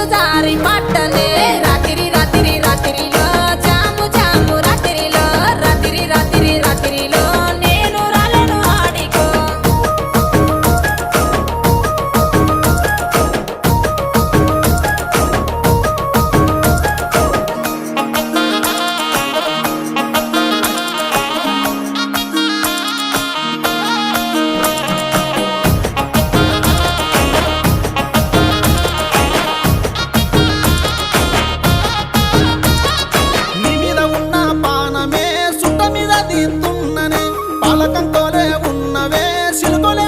నీరు జారి పట్టనే రాత్రి రాత్రి రాత్రిలో జాము జాము రాత్రిలో రాత్రి రాత్రి రాత్రిలో నేను రాలను ఆడికో నీ మీద ఉన్న పానమే సుట్ట మీద తీస్తున్ననే పాలకంతోనే ఉన్నవే సిలుకొలే